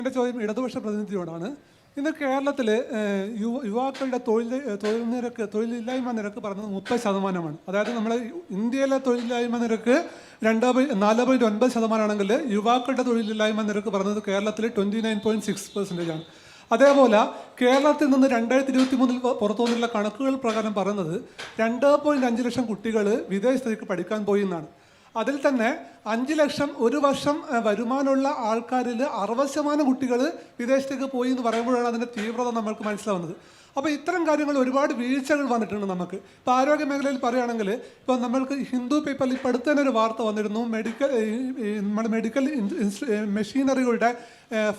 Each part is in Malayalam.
എൻ്റെ ചോദ്യം ഇടതുപക്ഷ പ്രതിനിധിയോടാണ്. ഇന്ന് കേരളത്തിൽ യുവാക്കളുടെ തൊഴിലില്ലായ്മ നിരക്ക് പറഞ്ഞത് 30%. അതായത് നമ്മൾ ഇന്ത്യയിലെ തൊഴിലില്ലായ്മ നിരക്ക് 4.9% യുവാക്കളുടെ തൊഴിലില്ലായ്മ നിരക്ക് പറഞ്ഞത് കേരളത്തിൽ 29.6% അതേപോലെ കേരളത്തിൽ നിന്ന് 2023 പുറത്തു വന്നിട്ടുള്ള കണക്കുകൾ പ്രകാരം പറയുന്നത് 2.5 ലക്ഷം കുട്ടികൾ വിദേശത്തേക്ക് പഠിക്കാൻ പോയി എന്നാണ്. അതിൽ തന്നെ 5 ലക്ഷം ഒരു വർഷം വരുമാനമുള്ള ആൾക്കാരിൽ 60% കുട്ടികൾ വിദേശത്തേക്ക് പോയി എന്ന് പറയുമ്പോഴാണ് അതിൻ്റെ തീവ്രത നമ്മൾക്ക് മനസ്സിലാവുന്നത്. അപ്പോൾ ഇത്തരം കാര്യങ്ങൾ ഒരുപാട് വീഴ്ചകൾ വന്നിട്ടുണ്ട് നമുക്ക്. ഇപ്പോൾ ആരോഗ്യ മേഖലയിൽ പറയുകയാണെങ്കിൽ ഇപ്പോൾ നമ്മൾക്ക് ഹിന്ദു പേപ്പറിൽ ഇപ്പോൾ അടുത്ത് തന്നെ ഒരു വാർത്ത വന്നിരുന്നു, മെഡിക്കൽ മെഷീനറികളുടെ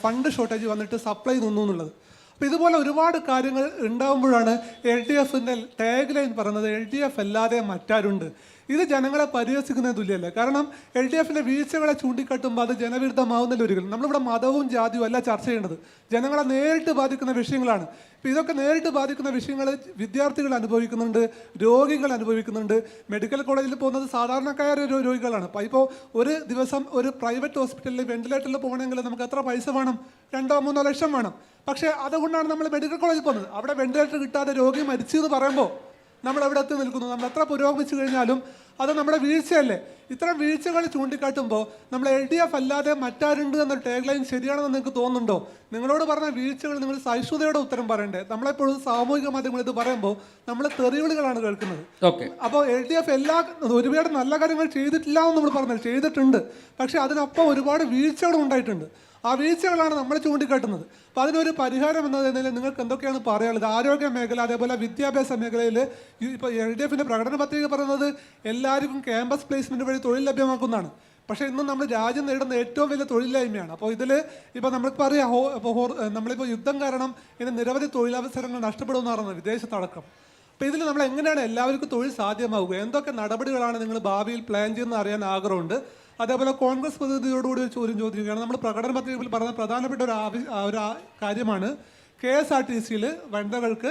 ഫണ്ട് ഷോർട്ടേജ് വന്നിട്ട് സപ്ലൈ നിന്നു എന്നുള്ളത്. അപ്പോൾ ഇതുപോലെ ഒരുപാട് കാര്യങ്ങൾ ഉണ്ടാകുമ്പോഴാണ് LDFിൻ്റെ ടാഗ് ലൈൻ പറയുന്നത് LDF അല്ലാതെ മറ്റാരുണ്ട്. ഇത് ജനങ്ങളെ പരിഹസിക്കുന്നതിന് തുല്യമല്ല. കാരണം LDFിൻ്റെ വീഴ്ചകളെ ചൂണ്ടിക്കാട്ടുമ്പോൾ അത് ജനവിരുദ്ധമാവുന്നില്ല ഒരിക്കലും. നമ്മളിവിടെ മതവും ജാതിയും അല്ല ചർച്ച ചെയ്യേണ്ടത്, ജനങ്ങളെ നേരിട്ട് ബാധിക്കുന്ന വിഷയങ്ങളാണ്. ഇപ്പോൾ ഇതൊക്കെ നേരിട്ട് ബാധിക്കുന്ന വിഷയങ്ങൾ വിദ്യാർത്ഥികൾ അനുഭവിക്കുന്നുണ്ട്, രോഗികൾ അനുഭവിക്കുന്നുണ്ട്. മെഡിക്കൽ കോളേജിൽ പോകുന്നത് സാധാരണക്കാരായ രോഗികളാണ്. ഇപ്പോൾ ഒരു ദിവസം ഒരു പ്രൈവറ്റ് ഹോസ്പിറ്റലിൽ വെന്റിലേറ്ററിൽ പോകണമെങ്കിൽ നമുക്ക് എത്ര പൈസ വേണം? 2-3 ലക്ഷം വേണം. പക്ഷേ അതുകൊണ്ടാണ് നമ്മൾ മെഡിക്കൽ കോളേജിൽ പോകുന്നത്. അവിടെ വെന്റിലേറ്റർ കിട്ടാതെ രോഗി മരിച്ചു എന്ന് പറയുമ്പോൾ നമ്മൾ എവിടെ എത്തി നിൽക്കുന്നു? നമ്മൾ എത്ര പുരോഗമിച്ചു കഴിഞ്ഞാലും അത് നമ്മുടെ വീഴ്ചയല്ലേ. ഇത്തരം വീഴ്ചകൾ ചൂണ്ടിക്കാട്ടുമ്പോൾ നമ്മൾ LDF അല്ലാതെ മറ്റാരുണ്ട് എന്ന ടാഗ് ലൈൻ ശരിയാണെന്ന് നിങ്ങൾക്ക് തോന്നുന്നുണ്ടോ? നിങ്ങളോട് പറഞ്ഞ വീഴ്ചകൾ നിങ്ങൾ സഹിഷ്ണുതയോടെ ഉത്തരം പറയണ്ടേ. നമ്മളെപ്പോഴും സാമൂഹിക മാധ്യമങ്ങൾ ഇത് പറയുമ്പോൾ നമ്മൾ തെറിവിളികളാണ് കേൾക്കുന്നത്. അപ്പോൾ LDF ഒരുപാട് നല്ല കാര്യങ്ങൾ ചെയ്തിട്ടില്ല എന്ന് നമ്മൾ പറഞ്ഞത് ചെയ്തിട്ടുണ്ട്, പക്ഷേ അതിനൊപ്പം ഒരുപാട് വീഴ്ചകളും ഉണ്ടായിട്ടുണ്ട്. ആ വീഴ്ചകളാണ് നമ്മൾ ചൂണ്ടിക്കാട്ടുന്നത്. അപ്പോൾ അതിനൊരു പരിഹാരം എന്നതിൽ നിങ്ങൾക്ക് എന്തൊക്കെയാണ് പറയാനുള്ളത്? ആരോഗ്യ മേഖല, അതേപോലെ വിദ്യാഭ്യാസ മേഖലയിൽ ഇപ്പോൾ LDFിൻ്റെ പ്രകടന പത്രിക പറയുന്നത് എല്ലാവർക്കും ക്യാമ്പസ് പ്ലേസ്മെൻറ്റ് വഴി തൊഴിൽ ലഭ്യമാക്കുന്നതാണ്. പക്ഷേ ഇന്നും നമ്മൾ രാജ്യം നേടുന്ന ഏറ്റവും വലിയ തൊഴിലില്ലായ്മയാണ്. അപ്പോൾ ഇതിൽ ഇപ്പോൾ നമ്മൾക്ക് അറിയാം, നമ്മളിപ്പോൾ യുദ്ധം കാരണം ഇന്ന് നിരവധി തൊഴിലവസരങ്ങൾ നഷ്ടപ്പെടുമെന്ന് പറയുന്നത് വിദേശത്തടക്കം. അപ്പോൾ ഇതിൽ നമ്മൾ എങ്ങനെയാണ് എല്ലാവർക്കും തൊഴിൽ സാധ്യമാവുക? എന്തൊക്കെ നടപടികളാണ് നിങ്ങൾ ഭാവിയിൽ പ്ലാൻ ചെയ്യുന്നത് അറിയാൻ ആഗ്രഹമുണ്ട്. അതേപോലെ കോൺഗ്രസ് പ്രതിനിധിയോടുകൂടി ഒരു ചോദ്യം ചോദിക്കുകയാണ്. നമ്മൾ പ്രകടന പത്രികയിൽ പറഞ്ഞ പ്രധാനപ്പെട്ട ഒരു കാര്യമാണ് KSRTCയിൽ വനിതകൾക്ക്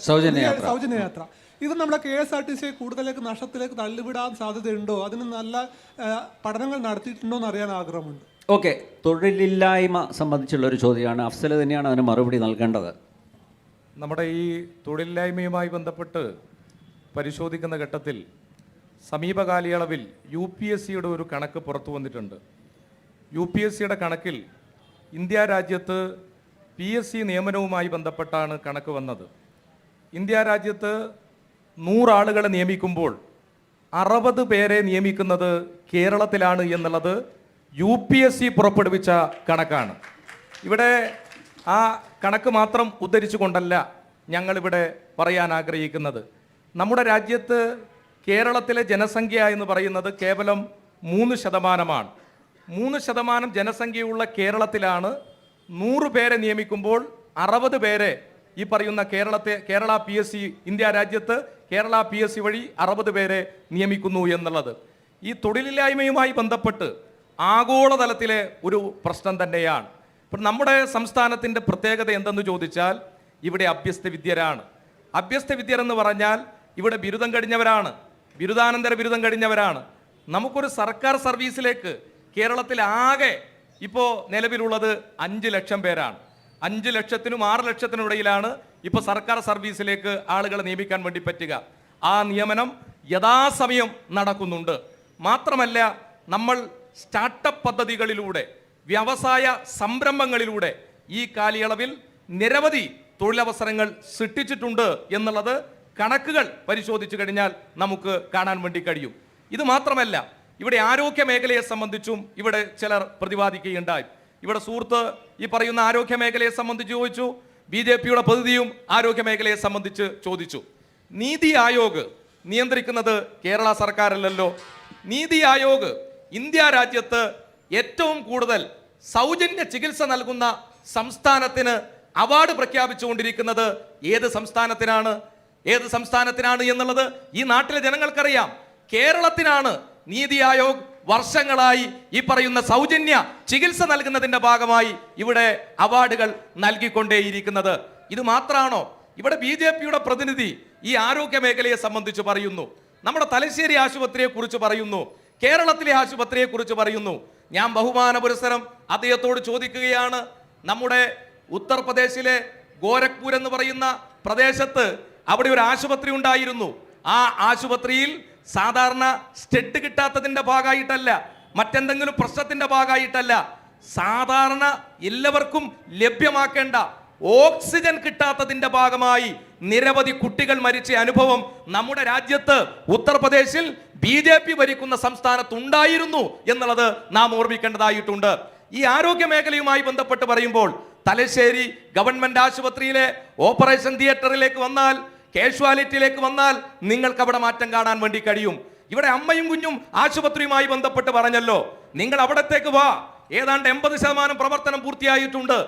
സൗജന്യ യാത്ര. ഇത് നമ്മളെ KSRTCയെ കൂടുതലേക്ക് നഷ്ടത്തിലേക്ക് തള്ളിവിടാൻ സാധ്യതയുണ്ടോ? അതിന് നല്ല പഠനങ്ങൾ നടത്തിയിട്ടുണ്ടോ എന്ന് അറിയാൻ ആഗ്രഹമുണ്ട്. ഓക്കെ, തൊഴിലില്ലായ്മ സംബന്ധിച്ചുള്ളൊരു ചോദ്യമാണ്. അഫ്സൽ തന്നെയാണ് അതിന് മറുപടി നൽകേണ്ടത്. നമ്മുടെ ഈ തൊഴിലില്ലായ്മയുമായി ബന്ധപ്പെട്ട് പരിശോധിക്കുന്ന ഘട്ടത്തിൽ സമീപകാലയളവിൽ UPSCയുടെ ഒരു കണക്ക് പുറത്തു വന്നിട്ടുണ്ട്. UPSCയുടെ കണക്കിൽ ഇന്ത്യ രാജ്യത്ത് PSC നിയമനവുമായി ബന്ധപ്പെട്ടാണ് കണക്ക് വന്നത്. ഇന്ത്യ രാജ്യത്ത് 100 ആളുകളെ നിയമിക്കുമ്പോൾ 60 പേരെ നിയമിക്കുന്നത് കേരളത്തിലാണ് എന്നുള്ളത് UPSC പുറപ്പെടുവിച്ച കണക്കാണ്. ഇവിടെ ആ കണക്ക് മാത്രം ഉദ്ധരിച്ചുകൊണ്ടല്ല ഞങ്ങളിവിടെ പറയാൻ ആഗ്രഹിക്കുന്നത്. നമ്മുടെ രാജ്യത്ത് കേരളത്തിലെ ജനസംഖ്യ എന്ന് പറയുന്നത് കേവലം 3%. 3% ജനസംഖ്യയുള്ള കേരളത്തിലാണ് 100 പേരെ നിയമിക്കുമ്പോൾ 60 പേരെ ഈ പറയുന്ന കേരള PSC ഇന്ത്യ രാജ്യത്ത് കേരള PSC വഴി 60 പേരെ നിയമിക്കുന്നു എന്നുള്ളത് ഈ തൊഴിലില്ലായ്മയുമായി ബന്ധപ്പെട്ട് ആഗോളതലത്തിലെ ഒരു പ്രശ്നം തന്നെയാണ്. ഇപ്പം നമ്മുടെ സംസ്ഥാനത്തിൻ്റെ പ്രത്യേകത എന്തെന്ന് ചോദിച്ചാൽ ഇവിടെ അഭ്യസ്ത വിദ്യരാണ്. അഭ്യസ്ത വിദ്യരെന്ന് പറഞ്ഞാൽ ഇവിടെ ബിരുദം കഴിഞ്ഞവരാണ്, ബിരുദാനന്തര ബിരുദം കഴിഞ്ഞവരാണ്. നമുക്കൊരു സർക്കാർ സർവീസിലേക്ക് കേരളത്തിൽ ആകെ ഇപ്പോൾ നിലവിലുള്ളത് 5 ലക്ഷം പേരാണ്. 5 ലക്ഷത്തിനും 6 ലക്ഷത്തിനും ഇടയിലാണ് ഇപ്പോൾ സർക്കാർ സർവീസിലേക്ക് ആളുകളെ നിയമിക്കാൻ വേണ്ടി പറ്റുക. ആ നിയമനം യഥാസമയം നടക്കുന്നുണ്ട്. മാത്രമല്ല നമ്മൾ സ്റ്റാർട്ടപ്പ് പദ്ധതികളിലൂടെ, വ്യവസായ സംരംഭങ്ങളിലൂടെ ഈ കാലയളവിൽ നിരവധി തൊഴിലവസരങ്ങൾ സൃഷ്ടിച്ചിട്ടുണ്ട് എന്നുള്ളത് കണക്കുകൾ പരിശോധിച്ചു കഴിഞ്ഞാൽ നമുക്ക് കാണാൻ വേണ്ടി കഴിയും. ഇത് മാത്രമല്ല, ഇവിടെ ആരോഗ്യ മേഖലയെ സംബന്ധിച്ചും ഇവിടെ ചിലർ പ്രതിപാദിക്കുകയുണ്ടായി. ഇവിടെ സുഹൃത്ത് ഈ പറയുന്ന ആരോഗ്യ മേഖലയെ സംബന്ധിച്ച് ചോദിച്ചു, BJPയുടെ പ്രതിനിധിയും ആരോഗ്യ മേഖലയെ സംബന്ധിച്ച് ചോദിച്ചു. നീതി ആയോഗ് നിയന്ത്രിക്കുന്നത് കേരള സർക്കാരല്ലല്ലോ. നീതി ആയോഗ് ഇന്ത്യ രാജ്യത്ത് ഏറ്റവും കൂടുതൽ സൗജന്യ ചികിത്സ നൽകുന്ന സംസ്ഥാനത്തിന് അവാർഡ് പ്രഖ്യാപിച്ചുകൊണ്ടിരിക്കുന്നത് ഏത് സംസ്ഥാനത്തിനാണ് എന്നുള്ളത് ഈ നാട്ടിലെ ജനങ്ങൾക്കറിയാം. കേരളത്തിനാണ് നീതി ആയോഗ് വർഷങ്ങളായി ഈ പറയുന്ന സൗജന്യ ചികിത്സ നൽകുന്നതിന്റെ ഭാഗമായി ഇവിടെ അവാർഡുകൾ നൽകിക്കൊണ്ടേയിരിക്കുന്നത്. ഇത് മാത്രമാണോ? ഇവിടെ BJPയുടെ പ്രതിനിധി ഈ ആരോഗ്യ മേഖലയെ സംബന്ധിച്ച് പറയുന്നു, നമ്മുടെ തലശ്ശേരി ആശുപത്രിയെ കുറിച്ച് പറയുന്നു, കേരളത്തിലെ ആശുപത്രിയെ കുറിച്ച് പറയുന്നു. ഞാൻ ബഹുമാന പുരസ്സരം അദ്ദേഹത്തോട് ചോദിക്കുകയാണ്. നമ്മുടെ ഉത്തർപ്രദേശിലെ ഗോരഖ്പൂർ എന്ന് പറയുന്ന പ്രദേശത്ത് അവിടെ ഒരു ആശുപത്രി ഉണ്ടായിരുന്നു. ആ ആശുപത്രിയിൽ സാധാരണ സ്റ്റെഡ് കിട്ടാത്തതിന്റെ ഭാഗമായിട്ടല്ല, മറ്റെന്തെങ്കിലും പ്രശ്നത്തിന്റെ ഭാഗമായിട്ടല്ല, സാധാരണ എല്ലാവർക്കും ലഭ്യമാക്കേണ്ട ഓക്സിജൻ കിട്ടാത്തതിന്റെ ഭാഗമായി നിരവധി കുട്ടികൾ മരിച്ച അനുഭവം നമ്മുടെ രാജ്യത്ത് ഉത്തർപ്രദേശിൽ BJP ഭരിക്കുന്ന സംസ്ഥാനത്ത് ഉണ്ടായിരുന്നു എന്നുള്ളത് നാം ഓർമ്മിക്കേണ്ടതായിട്ടുണ്ട്. ഈ ആരോഗ്യ മേഖലയുമായി ബന്ധപ്പെട്ട് പറയുമ്പോൾ തലശ്ശേരി ഗവൺമെന്റ് ആശുപത്രിയിലെ ഓപ്പറേഷൻ തിയേറ്ററിലേക്ക് വന്നാൽ, കാഷ്വാലിറ്റിയിലേക്ക് വന്നാൽ നിങ്ങൾക്ക് അവിടെ മാറ്റം കാണാൻ വേണ്ടി കഴിയും. ഇവിടെ അമ്മയും കുഞ്ഞും ആശുപത്രിയുമായി ബന്ധപ്പെട്ട് പറഞ്ഞല്ലോ, നിങ്ങൾ അവിടത്തേക്ക് വാ. ഏതാണ്ട് 80% പ്രവർത്തനം പൂർത്തിയായിട്ടുണ്ട്.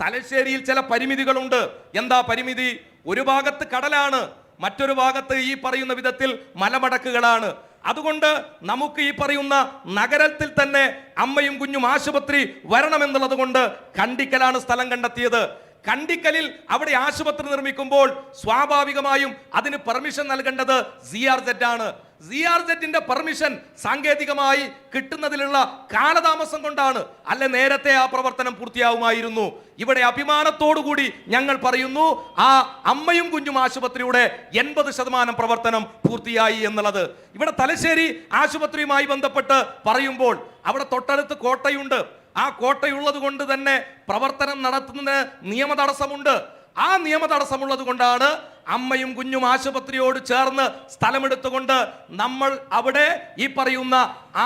തലശ്ശേരിയിൽ ചില പരിമിതികളുണ്ട്. എന്താ പരിമിതി? ഒരു ഭാഗത്ത് കടലാണ്, മറ്റൊരു ഭാഗത്ത് ഈ പറയുന്ന വിധത്തിൽ മലമടക്കുകളാണ്. അതുകൊണ്ട് നമുക്ക് ഈ പറയുന്ന നഗരത്തിൽ തന്നെ അമ്മയും കുഞ്ഞും ആശുപത്രി വരണമെന്നുള്ളത് കൊണ്ട് കണ്ടിക്കലാണ് സ്ഥലം കണ്ടെത്തിയത്. കണ്ടിക്കലിൽ അവിടെ ആശുപത്രി നിർമ്മിക്കുമ്പോൾ സ്വാഭാവികമായും അതിന് പെർമിഷൻ നൽകേണ്ടത് ZRZ ആണ്. ZRZന്റെ പെർമിഷൻ സാങ്കേതികമായി കിട്ടുന്നതിലുള്ള കാലതാമസം കൊണ്ടാണ്, അല്ലെ നേരത്തെ ആ പ്രവർത്തനം പൂർത്തിയാവുമായിരുന്നു. ഇവിടെ അഭിമാനത്തോടുകൂടി ഞങ്ങൾ പറയുന്നു, ആ അമ്മയും കുഞ്ഞും ആശുപത്രിയുടെ 80% പ്രവർത്തനം പൂർത്തിയായി എന്നുള്ളത്. ഇവിടെ തലശ്ശേരി ആശുപത്രിയുമായി ബന്ധപ്പെട്ട് പറയുമ്പോൾ അവിടെ തൊട്ടടുത്ത് കോട്ടയുണ്ട്. ആ കോട്ടയുള്ളത് കൊണ്ട് തന്നെ പ്രവർത്തനം നടത്തുന്നതിന് നിയമ തടസ്സമുണ്ട്. ആ നിയമ തടസ്സമുള്ളത് കൊണ്ടാണ് അമ്മയും കുഞ്ഞും ആശുപത്രിയോട് ചേർന്ന് സ്ഥലമെടുത്തുകൊണ്ട് നമ്മൾ അവിടെ ഈ പറയുന്ന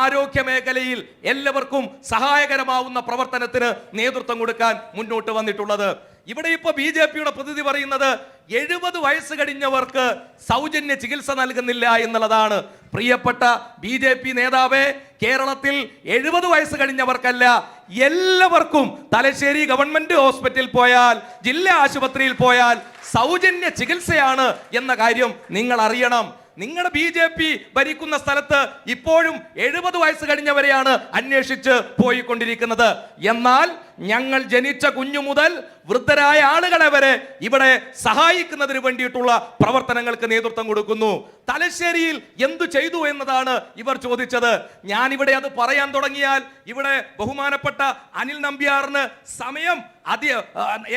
ആരോഗ്യ മേഖലയിൽ എല്ലാവർക്കും സഹായകരമാവുന്ന പ്രവർത്തനത്തിന് നേതൃത്വം കൊടുക്കാൻ മുന്നോട്ട് വന്നിട്ടുള്ളത്. ഇവിടെ ഇപ്പൊ BJPയുടെ പ്രതിനിധി പറയുന്നത് 70 വയസ്സ് കഴിഞ്ഞവർക്ക് സൗജന്യ ചികിത്സ നൽകുന്നില്ല എന്നുള്ളതാണ്. പ്രിയപ്പെട്ട BJP നേതാവേ, കേരളത്തിൽ 70 വയസ്സ് കഴിഞ്ഞവർക്കല്ല, എല്ലാവർക്കും തലശ്ശേരി ഗവൺമെന്റ് ഹോസ്പിറ്റലിൽ പോയാൽ, ജില്ലാ ആശുപത്രിയിൽ പോയാൽ സൗജന്യ ചികിത്സയാണ് എന്ന കാര്യം നിങ്ങൾ അറിയണം. നിങ്ങളുടെ BJP ഭരിക്കുന്ന സ്ഥലത്ത് ഇപ്പോഴും 70 വയസ്സ് കഴിഞ്ഞവരെയാണ് അന്വേഷിച്ച് പോയിക്കൊണ്ടിരിക്കുന്നത്. എന്നാൽ ഞങ്ങൾ ജനിച്ച കുഞ്ഞു മുതൽ വൃദ്ധരായ ആളുകളെ വരെ ഇവിടെ സഹായിക്കുന്നതിന് വേണ്ടിയിട്ടുള്ള പ്രവർത്തനങ്ങൾക്ക് നേതൃത്വം കൊടുക്കുന്നു. തലശ്ശേരിയിൽ എന്തു ചെയ്തു എന്നതാണ് ഇവർ ചോദിച്ചത്. ഞാൻ ഇവിടെ അത് പറയാൻ തുടങ്ങിയാൽ ഇവിടെ ബഹുമാനപ്പെട്ട അനിൽ നമ്പ്യാറിന് സമയം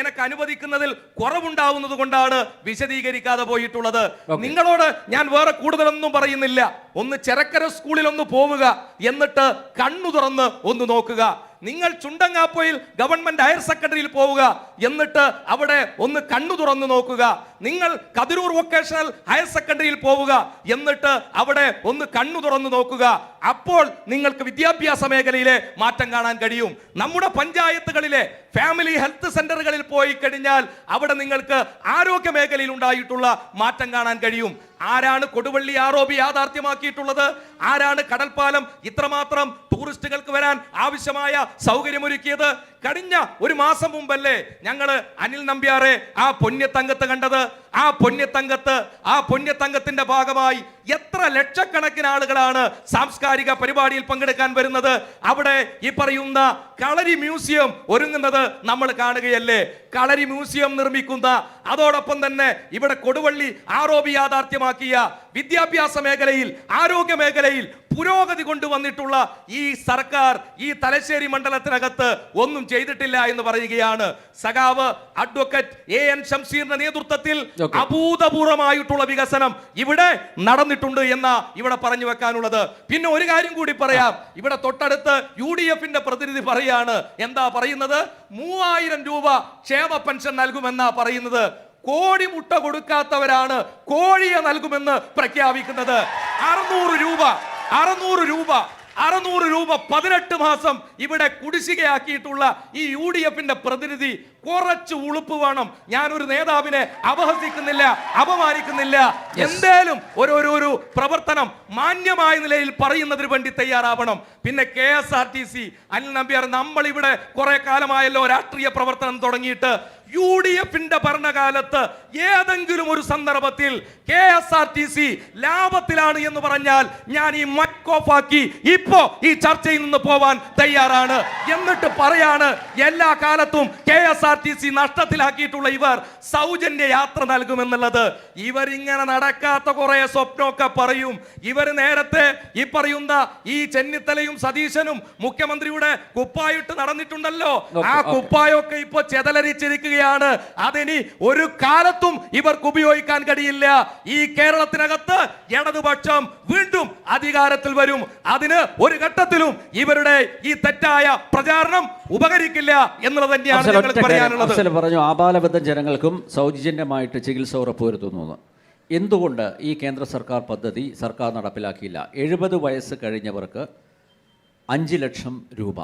എനിക്ക് അനുവദിക്കുന്നതിൽ കുറവുണ്ടാവുന്നത് കൊണ്ടാണ് വിശദീകരിക്കാതെ പോയിട്ടുള്ളത്. നിങ്ങളോട് ഞാൻ വേറെ കൂടുതലൊന്നും പറയുന്നില്ല. ഒന്ന് ചെറക്കര സ്കൂളിൽ ഒന്ന് പോവുക, എന്നിട്ട് കണ്ണു തുറന്ന് ഒന്ന് നോക്കുക. നിങ്ങൾ ചുണ്ടങ്ങാപ്പൊയിൽ ഗവൺമെന്റ് ഹയർ സെക്കൻഡറിയിൽ പോവുക, എന്നിട്ട് അവിടെ ഒന്ന് കണ്ണു തുറന്നു നോക്കുക. നിങ്ങൾ കതിരൂർ വൊക്കേഷണൽ ഹയർ സെക്കൻഡറിയിൽ പോവുക, എന്നിട്ട് അവിടെ ഒന്ന് കണ്ണു തുറന്നു നോക്കുക. അപ്പോൾ നിങ്ങൾക്ക് വിദ്യാഭ്യാസ മേഖലയിലെ മാറ്റം കാണാൻ കഴിയും. നമ്മുടെ പഞ്ചായത്തുകളിലെ ഫാമിലി ഹെൽത്ത് സെന്ററുകളിൽ പോയി കഴിഞ്ഞാൽ അവിടെ നിങ്ങൾക്ക് ആരോഗ്യ മേഖലയിൽ ഉണ്ടായിട്ടുള്ള മാറ്റം കാണാൻ കഴിയും. ആരാണ് കൊടുവള്ളി ROB യാഥാർത്ഥ്യമാക്കിയിട്ടുള്ളത്? ആരാണ് കടൽപ്പാലം ഇത്രമാത്രം ടൂറിസ്റ്റുകൾക്ക് വരാൻ ആവശ്യമായ സൗകര്യമൊരുക്കിയത്? കഴിഞ്ഞ ഒരു മാസം മുമ്പല്ലേ ഞങ്ങള് അനിൽ നമ്പ്യാറെ ആ പൊന്യത്തങ്കത്ത് കണ്ടത്. ആ പൊന്യത്തങ്കത്തിന്റെ ഭാഗമായി എത്ര ലക്ഷക്കണക്കിന് ആളുകളാണ് സാംസ്കാരിക പരിപാടിയിൽ പങ്കെടുക്കാൻ വരുന്നത്. അവിടെ ഈ പറയുന്ന കളരി മ്യൂസിയം ഒരുങ്ങുന്നത് നമ്മൾ കാണുകയല്ലേ. കളരി മ്യൂസിയം നിർമ്മിക്കുന്ന, അതോടൊപ്പം തന്നെ ഇവിടെ കൊടുവള്ളി ROB യാഥാർത്ഥ്യമാക്കിയ വിദ്യാഭ്യാസ മേഖലയിൽ, ആരോഗ്യ മേഖലയിൽ പുരോഗതി കൊണ്ടുവന്നിട്ടുള്ള ഈ സർക്കാർ ഈ തലശ്ശേരി മണ്ഡലത്തിനകത്ത് ഒന്നും ചെയ്തിട്ടില്ല എന്ന് പറയുകയാണ്. സഖാവ് അഡ്വക്കേറ്റ് AN ഷംസീറിന്റെ നേതൃത്വത്തിൽ അഭൂതപൂർവമായിട്ടുള്ള വികസനം ഇവിടെ നടന്നിട്ടുണ്ട് എന്ന ഇവിടെ പറഞ്ഞു വെക്കാനുള്ളത്. പിന്നെ ഒരു കാര്യം കൂടി പറയാം. ഇവിടെ തൊട്ടടുത്ത് UDFന്റെ പ്രതിനിധി പറയാണ്. എന്താ പറയുന്നത്? 3000 രൂപ ക്ഷേമ പെൻഷൻ നൽകുമെന്നാ പറയുന്നത്. കോഴി മുട്ട കൊടുക്കാത്തവരാണ് കോഴിയെ നൽകുമെന്ന് പ്രഖ്യാപിക്കുന്നത്. 600 രൂപ 18 മാസം ഇവിടെ കുടിശ്ശികയാക്കിയിട്ടുള്ള ഈ UDFന്റെ പ്രതിനിധി കുറച്ച് ഉളുപ്പ് വേണം. ഞാൻ ഒരു നേതാവിനെ അപഹസിക്കുന്നില്ല, അപമാനിക്കുന്നില്ല. എന്തേലും ഒരു പ്രവർത്തനം മാന്യമായ നിലയിൽ പറയുന്നതിന് വേണ്ടി തയ്യാറാവണം. പിന്നെ KSRTC, അനിൽ നമ്പ്യാർ, നമ്മൾ ഇവിടെ കുറെ കാലമായല്ലോ രാഷ്ട്രീയ പ്രവർത്തനം തുടങ്ങിയിട്ട്. UDF-ന്റെ ഭരണകാലത്ത് ഏതെങ്കിലും ഒരു സന്ദർഭത്തിൽ KSRTC ലാഭത്തിലാണ് എന്ന് പറഞ്ഞാൽ ഞാൻ ഈ മൈക്ക് ഓഫ് ആക്കി ഇപ്പോ ഈ ചർച്ചയിൽ നിന്ന് പോവാൻ തയ്യാറാണ്. എന്നിട്ട് പറയാണ് എല്ലാ കാലത്തും KSRTC നഷ്ടത്തിലാക്കിയിട്ടുള്ള ഇവർ സൗജന്യ യാത്ര നൽകുമെന്നുള്ളത്. ഇവരിങ്ങനെ നടക്കാത്ത കുറെ സ്വപ്നമൊക്കെ പറയും. ഇവർ നേരത്തെ ഈ പറയുന്ന ഈ ചെന്നിത്തലയും സതീശനും മുഖ്യമന്ത്രിയുടെ കുപ്പായിട്ട് നടന്നിട്ടുണ്ടല്ലോ. ആ കുപ്പായൊക്കെ ഇപ്പൊ ചെതലരിച്ചിരിക്കുകയാണ്. അതിനി ഒരു കാലത്തും ഇവർക്ക് ഉപയോഗിക്കാൻ കഴിയില്ല. ഈ കേരളത്തിനകത്ത് ഇടതുപക്ഷം വീണ്ടും അധികാരത്തിൽ വരും. അതിന് ഒരു ഘട്ടത്തിലും ഇവരുടെ ഈ തെറ്റായ പ്രചാരണം ഉപകരിക്കില്ല എന്നുള്ളത് തന്നെയാണ് ഞങ്ങൾക്ക് പറയാനുള്ളത്. അഫ്സൽ പറഞ്ഞു ആബാലവൃദ്ധ ജനങ്ങൾക്കും സൗജന്യമായിട്ട് ചികിത്സ ഉറപ്പുവരുത്തുന്നു. എന്തുകൊണ്ട് ഈ കേന്ദ്ര സർക്കാർ പദ്ധതി സർക്കാർ നടപ്പിലാക്കിയില്ല? 70 വയസ്സ് കഴിഞ്ഞവർക്ക് 5 ലക്ഷം രൂപ,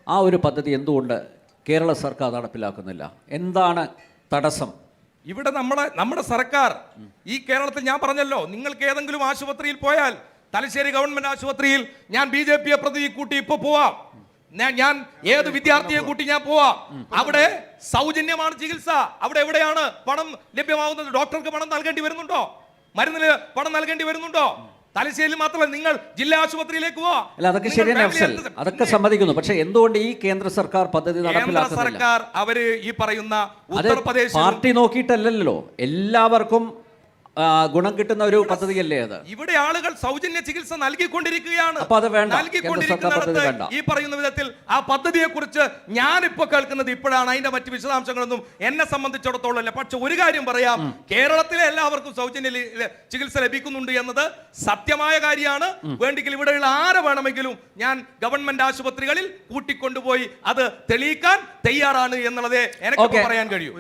ആ ഒരു പദ്ധതി എന്തുകൊണ്ട് കേരള സർക്കാർ നടപ്പിലാക്കുന്നില്ല? എന്താണ് തടസ്സം? ഇവിടെ നമ്മുടെ സർക്കാർ ഈ കേരളത്തിൽ ഞാൻ പറഞ്ഞല്ലോ, നിങ്ങൾക്ക് ഏതെങ്കിലും ആശുപത്രിയിൽ പോയാൽ, തലശ്ശേരി ഗവൺമെന്റ് ആശുപത്രിയിൽ ഞാൻ BJP പ്രതി കൂട്ടി ഇപ്പൊ പോവാം, ഞാൻ ഏത് വിദ്യാർത്ഥിയെ കൂട്ടി ഞാൻ പോവാം, അവിടെ സൗജന്യമാണ് ചികിത്സ. അവിടെ എവിടെയാണ് പണം ലഭ്യമാവുന്നത്? ഡോക്ടർക്ക് പണം നൽകേണ്ടി വരുന്നുണ്ടോ? മരുന്നിന് പണം നൽകേണ്ടി വരുന്നുണ്ടോ? തലശ്ശേരിയിൽ മാത്രമല്ല, നിങ്ങൾ ജില്ലാ ആശുപത്രിയിലേക്ക് പോവാ. അല്ല, അതൊക്കെ ശരിയാണ് അഫ്സൽ, അതൊക്കെ സമ്മതിക്കുന്നു. പക്ഷെ എന്തുകൊണ്ട് ഈ കേന്ദ്ര സർക്കാർ പദ്ധതി നടപ്പിലാക്കുന്നില്ല? സർക്കാർ അവര് ഈ പറയുന്ന ഉത്തർപ്രദേശ് പാർട്ടി നോക്കിയിട്ടല്ലല്ലോ, എല്ലാവർക്കും ഗുണം കിട്ടുന്ന ഒരു പദ്ധതിയല്ലേ അത്? ഇവിടെ ആളുകൾ സൗജന്യ ചികിത്സ നൽകിക്കൊണ്ടിരിക്കുകയാണ്. അപ്പൊ അത് വേണ്ട, നൽകിക്കൊണ്ടിരിക്കുന്നിടത്ത് ഈ പറയുന്ന വിധത്തിൽ ആ പദ്ധതിയെ കുറിച്ച് ഞാനിപ്പോ കേൾക്കുന്നത് ഇപ്പോഴാണ്. അതിന്റെ മറ്റു വിശദാംശങ്ങളൊന്നും എന്നെ സംബന്ധിച്ചിടത്തോളം ഇല്ല. പക്ഷെ ഒരു കാര്യം പറയാം, കേരളത്തിലെ എല്ലാവർക്കും സൗജന്യ ചികിത്സ ലഭിക്കുന്നുണ്ട് എന്നത് സത്യമായ കാര്യമാണ്. വേണ്ടെങ്കിൽ ഇവിടെയുള്ള ആരെ വേണമെങ്കിലും ഞാൻ ഗവൺമെന്റ് ആശുപത്രികളിൽ കൂട്ടിക്കൊണ്ടുപോയി അത് തെളിയിക്കാൻ തയ്യാറാണ് എന്നുള്ളത് എനിക്ക് പറയാൻ കഴിയും.